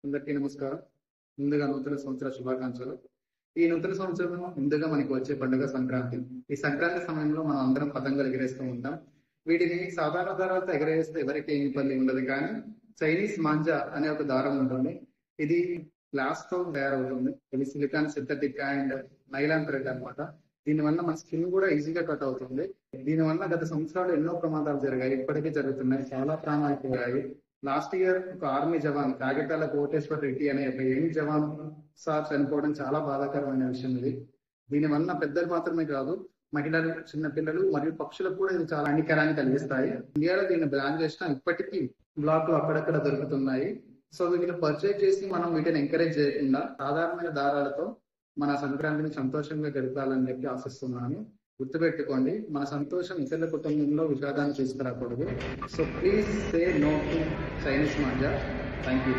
అందరికీ నమస్కారం. ముందుగా నూతన సంవత్సర శుభాకాంక్షలు. ఈ నూతన సంవత్సరం ముందుగా మనకి వచ్చే పండుగ సంక్రాంతి. ఈ సంక్రాంతి సమయంలో మనం అందరం పతంగులు ఎగరేస్తూ ఉంటాం. వీటిని సాధారణ దారాలతో ఎగరేస్తే ఎవరికి ఏమి ఇబ్బంది ఉండదు, కానీ చైనీస్ మాంజా అనే ఒక దారం ఉంటుంది. ఇది గ్లాస్ తో తయారవుతుంది. ఇది silicon, synthetic and nylon thread అనమాట. దీనివల్ల మన స్కిన్ కూడా ఈజీగా కట్ అవుతుంది. దీనివల్ల గత సంవత్సరాలు ఎన్నో ప్రమాదాలు జరిగాయి, ఇప్పటికీ జరుగుతున్నాయి. చాలా ప్రాణాలు పోయాయి. లాస్ట్ ఇయర్ ఒక ఆర్మీ జవాన్ కాగితాల కోటేశ్వర్ రెడ్డి అనే ఒక యంగ్ జవాన్ సార్ చనిపోవడం చాలా బాధాకరమైన విషయం. ఇది దీనివల్ల పెద్దలు మాత్రమే కాదు, మహిళలు, చిన్న పిల్లలు మరియు పక్షులకు కూడా ఇది చాలా హానికరాన్ని కలిగిస్తాయి. ఇండియాలో దీన్ని బ్యాన్ చేసినా ఇప్పటికీ బ్లాక్ లో అక్కడక్కడ దొరుకుతున్నాయి. సో వీటిని పర్చేజ్ చేసి మనం వీటిని ఎంకరేజ్ చేయకుండా సాధారణమైన దారాలతో మన సంక్రాంతిని సంతోషంగా గడపాలని చెప్పి ఆశిస్తున్నాను. గుర్తుపెట్టుకోండి, మన సంతోషం ఇతరుల కుటుంబంలో విషాదాన్ని తీసుకురాకూడదు. So please say no to Chinese manja. Thank you.